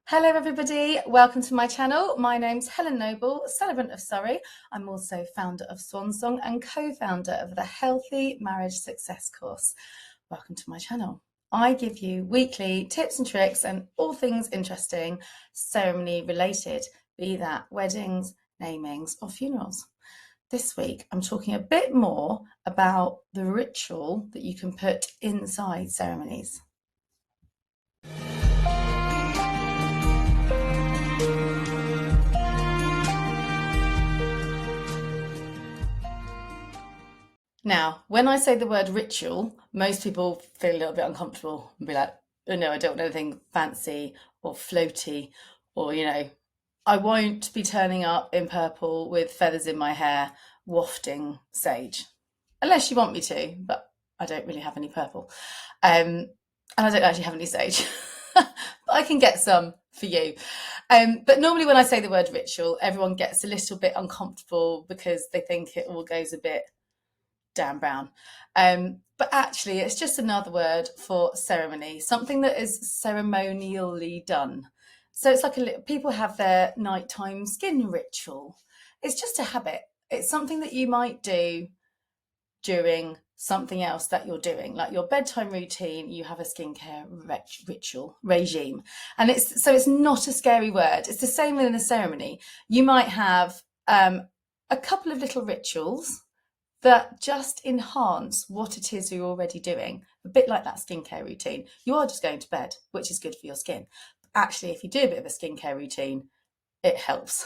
Hello everybody, welcome to my channel. My name's Helen Noble, celebrant of Surrey. I'm also founder of Swan Song and co-founder of the Healthy Marriage Success course. Welcome to my channel. I give you weekly tips and tricks and all things interesting ceremony related, be that weddings, namings or funerals. This week I'm talking a bit more about the ritual that you can put inside ceremonies. Now, when I say the word ritual, most people feel a little bit uncomfortable and be like, oh no, I don't want anything fancy or floaty, or, I won't be turning up in purple with feathers in my hair wafting sage. Unless you want me to, but I don't really have any purple. And I don't actually have any sage. But I can get some for you. But normally when I say the word ritual, everyone gets a little bit uncomfortable because they think it all goes a bit Dan Brown. But actually, it's just another word for ceremony, something that is ceremonially done. So it's like people have their nighttime skin ritual. It's just a habit. It's something that you might do during something else that you're doing, like your bedtime routine. You have a skincare ritual regime, and it's not a scary word. It's the same within a ceremony. You might have a couple of little rituals that just enhance what it is you're already doing. A bit like that skincare routine. You are just going to bed, which is good for your skin. Actually, if you do a bit of a skincare routine, it helps.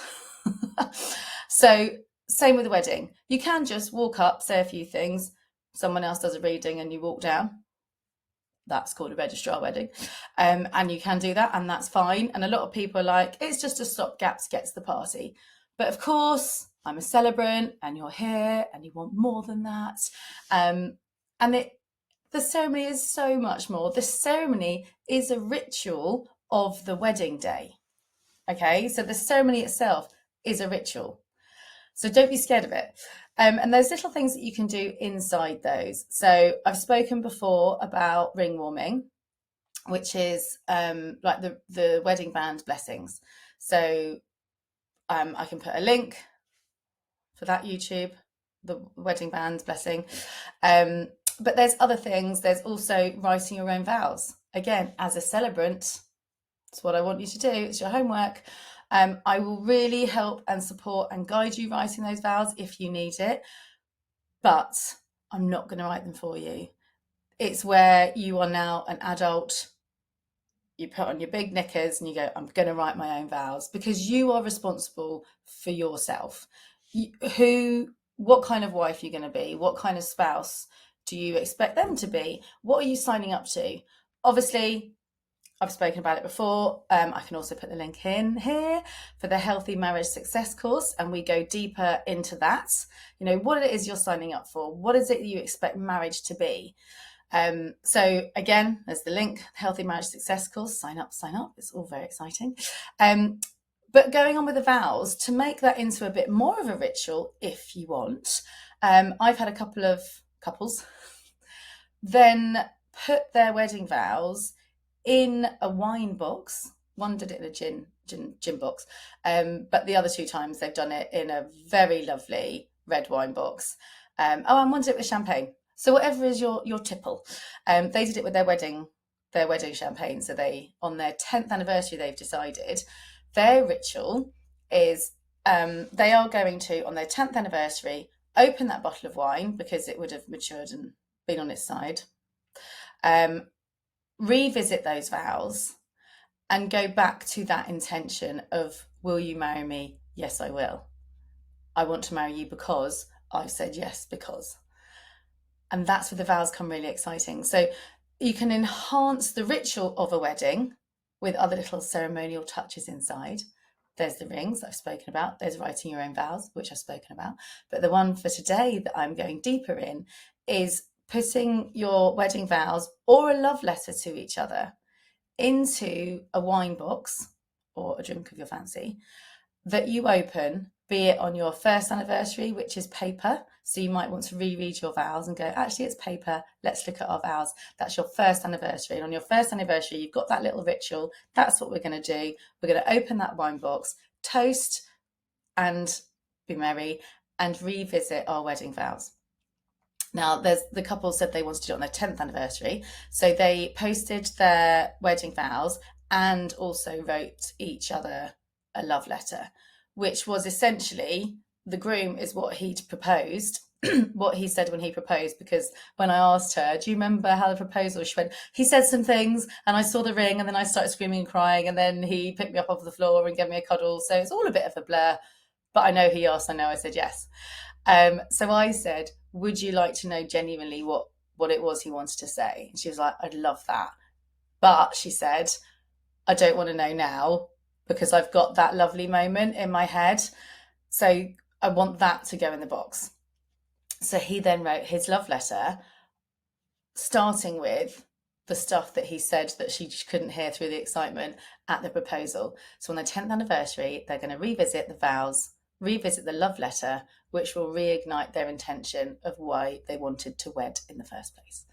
So same with the wedding. You can just walk up, say a few things, someone else does a reading and you walk down. That's called a registrar wedding. And you can do that and that's fine. And a lot of people are like, it's just a stopgap to get to the party. But of course, I'm a celebrant and you're here and you want more than that. The ceremony is so much more. The ceremony is a ritual of the wedding day. Okay, so the ceremony itself is a ritual. So don't be scared of it. And there's little things that you can do inside those. So I've spoken before about ring warming, which is like the wedding band blessings. So I can put a link for that YouTube, the wedding band blessing. But there's other things. There's also writing your own vows. Again, as a celebrant, it's what I want you to do. It's your homework. I will really help and support and guide you writing those vows if you need it, but I'm not going to write them for you. It's where you are now an adult. You put on your big knickers and you go, I'm going to write my own vows, because you are responsible for yourself. What kind of wife you're going to be? What kind of spouse do you expect them to be? What are you signing up to? Obviously, I've spoken about it before. I can also put the link in here for the Healthy Marriage Success course, and we go deeper into that. What it is you're signing up for. What is it you expect marriage to be? So again, there's the link, Healthy Marriage Success course. Sign up. It's all very exciting. But going on with the vows, to make that into a bit more of a ritual, if you want, I've had a couple of couples then put their wedding vows in a wine box. One did it in a gin box, but the other two times they've done it in a very lovely red wine box. And one did it with champagne. So whatever is your tipple. They did it with their wedding champagne. So on their 10th anniversary, they've decided their ritual is they are going to, on their 10th anniversary, open that bottle of wine because it would have matured and been on its side. Revisit those vows and go back to that intention of, will you marry me? Yes, I will. I want to marry you because I've said yes, because. And that's where the vows come really exciting. So you can enhance the ritual of a wedding with other little ceremonial touches inside. There's the rings I've spoken about. There's writing your own vows, which I've spoken about. But the one for today that I'm going deeper in is putting your wedding vows or a love letter to each other into a wine box or a drink of your fancy that you open, be it on your first anniversary, which is paper. So you might want to reread your vows and go, actually, it's paper. Let's look at our vows. That's your first anniversary. And on your first anniversary, you've got that little ritual. That's what we're going to do. We're going to open that wine box, toast and be merry, and revisit our wedding vows. Now, the couple said they wanted to do it on their 10th anniversary. So they posted their wedding vows and also wrote each other a love letter, which was essentially, the groom is what he'd proposed, what he said when he proposed, because when I asked her, do you remember how the proposal, she went, he said some things and I saw the ring and then I started screaming and crying and then he picked me up off the floor and gave me a cuddle. So it's all a bit of a blur, but I know he asked, I know I said yes. So I said, would you like to know genuinely what it was he wanted to say? And she was like, I'd love that. But she said, I don't want to know now because I've got that lovely moment in my head. So I want that to go in the box. So he then wrote his love letter, starting with the stuff that he said that she couldn't hear through the excitement at the proposal. So on the 10th anniversary, they're going to revisit the vows, revisit the love letter, which will reignite their intention of why they wanted to wed in the first place.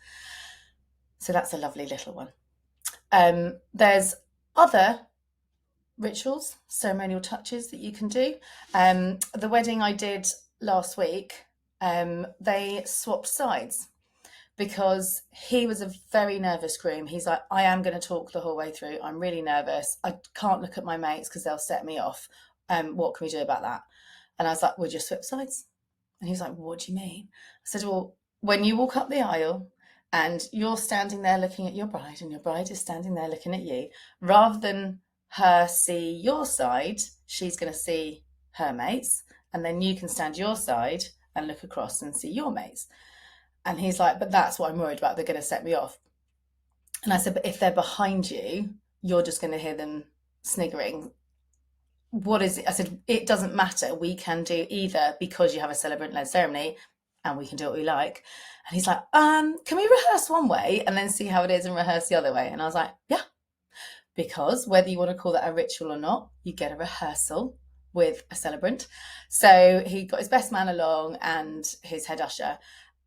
So that's a lovely little one. There's other rituals, ceremonial touches that you can do. The wedding I did last week, they swapped sides because he was a very nervous groom. He's like, I am going to talk the whole way through. I'm really nervous. I can't look at my mates because they'll set me off. What can we do about that? And I was like, we'll just swap sides. And he was like, what do you mean? I said, well, when you walk up the aisle and you're standing there looking at your bride and your bride is standing there looking at you, rather than her see your side, she's going to see her mates, and then you can stand your side and look across and see your mates. And he's like, but that's what I'm worried about. They're going to set me off. And I said, but if they're behind you, you're just going to hear them sniggering. What is it? I said, it doesn't matter. We can do either, because you have a celebrant-led ceremony and we can do what we like. And he's like, can we rehearse one way and then see how it is and rehearse the other way? And I was like, yeah, because whether you want to call that a ritual or not, you get a rehearsal with a celebrant. So he got his best man along and his head usher,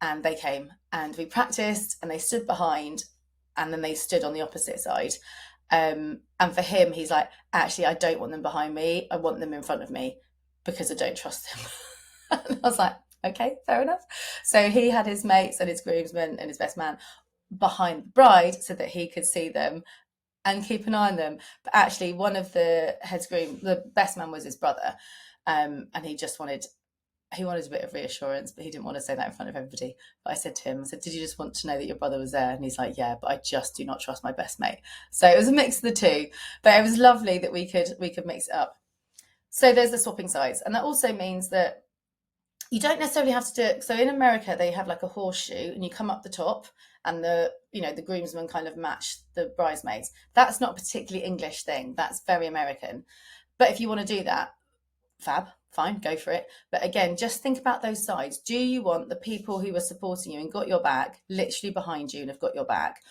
and they came and we practiced and they stood behind and then they stood on the opposite side. And for him, he's like, actually, I don't want them behind me. I want them in front of me because I don't trust them. And I was like, okay, fair enough. So he had his mates and his groomsmen and his best man behind the bride so that he could see them and keep an eye on them. But actually, one of the the best man was his brother. And he just wanted a bit of reassurance, but he didn't want to say that in front of everybody. But I said to him, I said, did you just want to know that your brother was there? And he's like, yeah, but I just do not trust my best mate. So it was a mix of the two, but it was lovely that we could mix it up. So there's the swapping sides. And that also means that you don't necessarily have to do it. So in America, they have like a horseshoe and you come up the top and the groomsmen kind of match the bridesmaids. That's not a particularly English thing. That's very American. But if you want to do that, fab, fine, go for it. But again, just think about those sides. Do you want the people who are supporting you and got your back literally behind you and have got your back?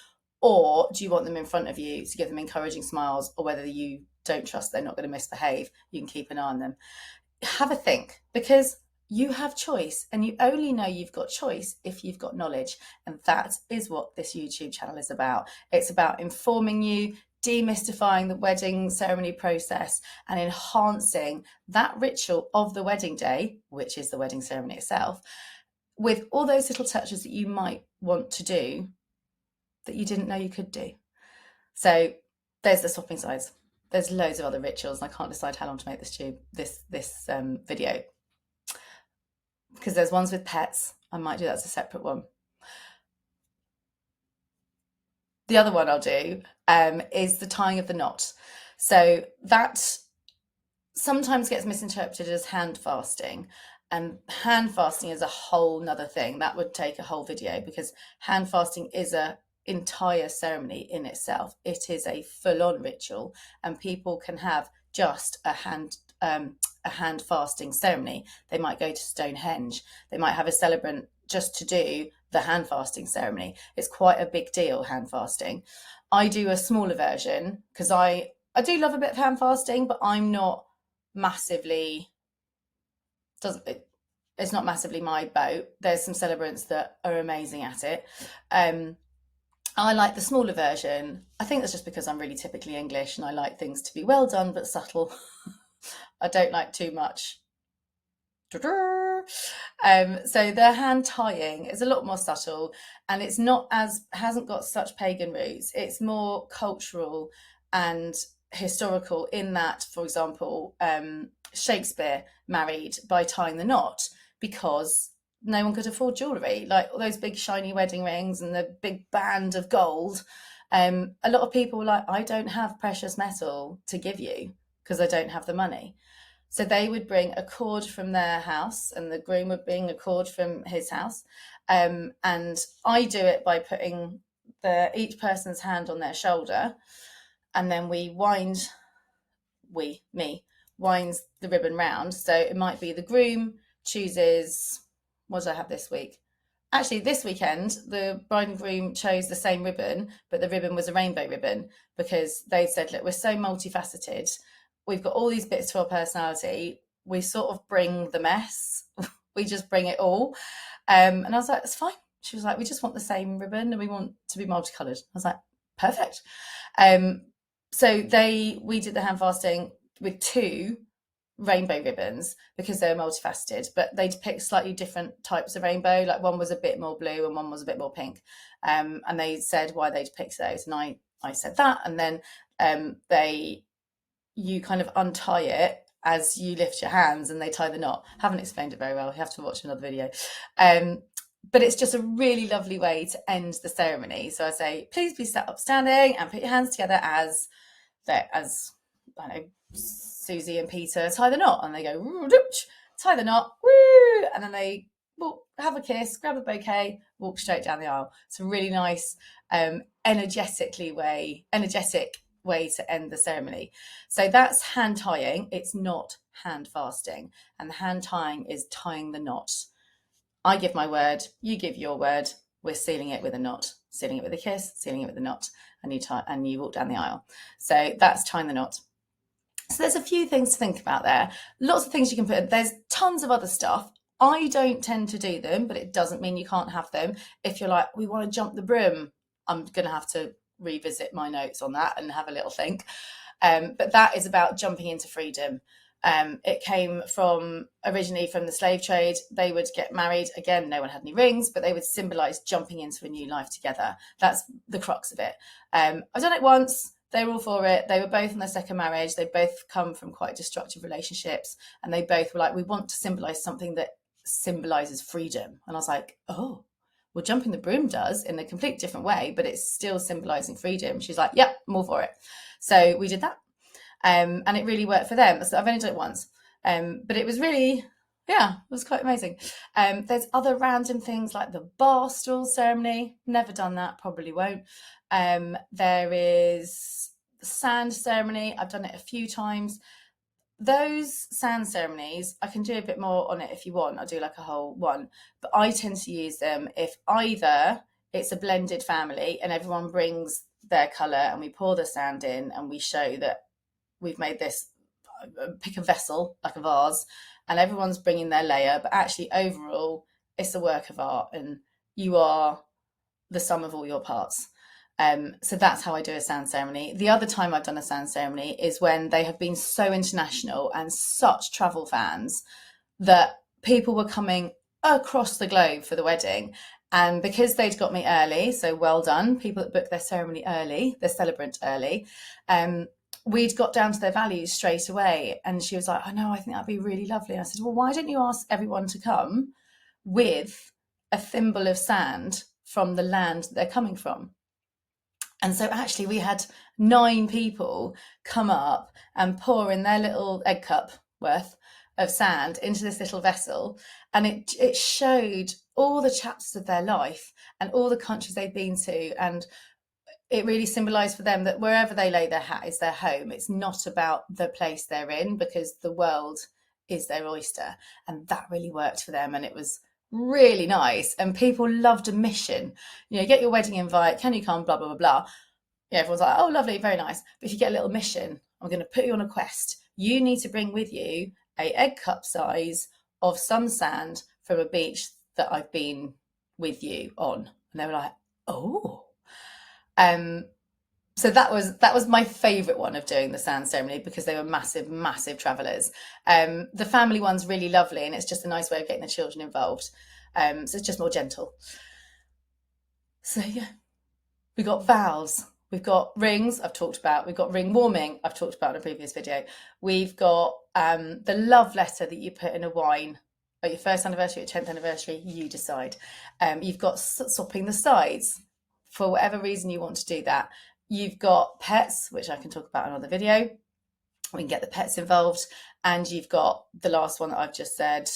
Or do you want them in front of you to give them encouraging smiles? Or whether you don't trust they're not going to misbehave, you can keep an eye on them. Have a think, because you have choice, and you only know you've got choice if you've got knowledge. And that is what this YouTube channel is about. It's about informing you, demystifying the wedding ceremony process, and enhancing that ritual of the wedding day, which is the wedding ceremony itself, with all those little touches that you might want to do that you didn't know you could do. So there's the swapping sides. There's loads of other rituals, and I can't decide how long to make this video, because there's ones with pets. I might do that as a separate one. The other one I'll do is the tying of the knot. So that sometimes gets misinterpreted as hand fasting, and hand fasting is a whole nother thing. That would take a whole video, because hand fasting is a entire ceremony in itself. It is a full-on ritual, and people can have just a hand fasting ceremony. They might go to Stonehenge. They might have a celebrant just to do the hand fasting ceremony. It's quite a big deal, hand fasting. I do a smaller version because I do love a bit of hand fasting, but I'm not massively it's not massively my boat. There's some celebrants that are amazing at it. I like the smaller version. I think that's just because I'm really typically English and I like things to be well done but subtle. I don't like too much. So the hand tying is a lot more subtle, and it's not as hasn't got such pagan roots. It's more cultural and historical in that, for example, Shakespeare married by tying the knot because no one could afford jewellery, like all those big shiny wedding rings and the big band of gold. A lot of people were like, I don't have precious metal to give you because I don't have the money. So they would bring a cord from their house, and the groom would bring a cord from his house. And I do it by putting each person's hand on their shoulder, and then me winds the ribbon round. So it might be the groom chooses, what did I have this week? Actually, this weekend, the bride and groom chose the same ribbon, but the ribbon was a rainbow ribbon because they said, look, we're so multifaceted. We've got all these bits to our personality. We sort of bring the mess. We just bring it all. And I was like, it's fine. She was like, we just want the same ribbon and we want to be multicolored. I was like, perfect. So we did the hand fasting with 2 rainbow ribbons because they were multifaceted, but they'd pick slightly different types of rainbow. Like one was a bit more blue and one was a bit more pink. And they said why they'd picked those. And I said that. And then you kind of untie it as you lift your hands and they tie the knot. Haven't explained it very well. You have to watch another video. But it's just a really lovely way to end the ceremony. So I say, please be sat upstanding and put your hands together as I don't know, Susie and Peter tie the knot, and they go tie the knot, woo, and then they have a kiss, grab a bouquet, walk straight down the aisle. It's a really nice, energetic way to end the ceremony. So that's hand tying. It's not hand fasting, and the hand tying is tying the knot. I give my word, you give your word. We're sealing it with a knot, sealing it with a kiss, sealing it with a knot, and you walk down the aisle. So that's tying the knot. So there's a few things to think about there. Lots of things you can put in. There's tons of other stuff. I don't tend to do them, but it doesn't mean you can't have them. If you're like, we want to jump the broom, I'm going to have to revisit my notes on that and have a little think. But that is about jumping into freedom. It came originally from the slave trade. They would get married. Again, no one had any rings, but they would symbolize jumping into a new life together. That's the crux of it. I've done it once. They were all for it. They were both in their second marriage. They both come from quite destructive relationships. And they both were like, we want to symbolize something that symbolizes freedom. And I was like, oh, well, jumping the broom does in a completely different way, but it's still symbolizing freedom. She's like, yep, I'm all for it. So we did that. And it really worked for them. So I've only done it once. But it was really, it was quite amazing. There's other random things like the bar stool ceremony. Never done that, probably won't. There is the sand ceremony. I've done it a few times. Those sand ceremonies, I can do a bit more on it if you want. I'll do like a whole one. But I tend to use them if either it's a blended family and everyone brings their colour and we pour the sand in and we show that we've made this, pick a vessel, like a vase, and everyone's bringing their layer, but actually overall it's a work of art and you are the sum of all your parts. So that's how I do a sand ceremony. The other time I've done a sand ceremony is when they have been so international and such travel fans that people were coming across the globe for the wedding. And because they'd got me early, so well done, people that book their ceremony early, their celebrant early, we'd got down to their values straight away. And she was like, I know, I think that'd be really lovely. And I said, well, why don't you ask everyone to come with a thimble of sand from the land that they're coming from? And so actually we had 9 people come up and pour in their little egg cup worth of sand into this little vessel. And it showed all the chapters of their life and all the countries they've been to. And it really symbolised for them that wherever they lay their hat is their home. It's not about the place they're in because the world is their oyster. And that really worked for them. And it was really nice. And people loved a mission. You know, get your wedding invite. Can you come? Blah, blah, blah, blah. Yeah, everyone's like, oh, lovely, very nice. But if you get a little mission, I'm going to put you on a quest you need to bring with you a egg cup size of some sand from a beach that I've been with you on. And they were like, oh. So that was my favourite one of doing the sand ceremony, because they were massive travellers. The family one's really lovely, and it's just a nice way of getting the children involved. So it's just more gentle. So yeah, we got vows, we've got rings, I've talked about, we've got ring warming, I've talked about in a previous video. We've got the love letter that you put in a wine at your first anniversary, your 10th anniversary, you decide. You've got swapping the sides for whatever reason you want to do that. You've got pets, which I can talk about in another video. We can get the pets involved. And you've got the last one that I've just said.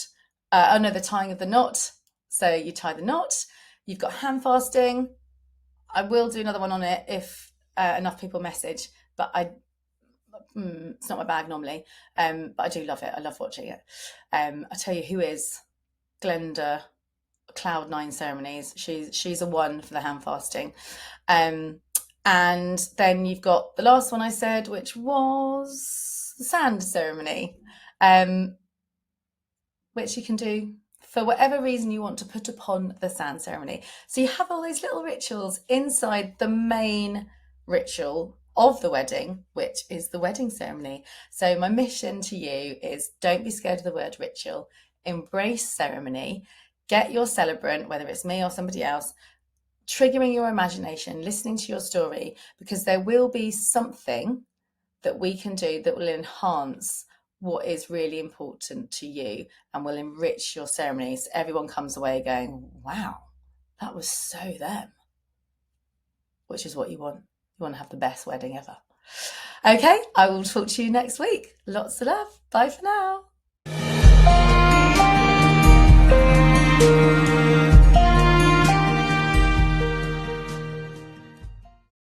The tying of the knot. So you tie the knot. You've got hand fasting. I will do another one on it if enough people message, but it's not my bag normally. But I do love it. I love watching it. I tell you who is Glenda, Cloud9 Ceremonies. She's a one for the hand fasting. And then you've got the last one I said, which was the sand ceremony, which you can do for whatever reason you want to put upon the sand ceremony. So you have all those little rituals inside the main ritual of the wedding, which is the wedding ceremony. So my mission to you is, don't be scared of the word ritual, embrace ceremony, get your celebrant, whether it's me or somebody else, triggering your imagination, listening to your story, because there will be something that we can do that will enhance what is really important to you and will enrich your ceremony. So everyone comes away going, wow, that was so them, which is what you want. You want to have the best wedding ever. Okay, I will talk to you next week. Lots of love. Bye for now.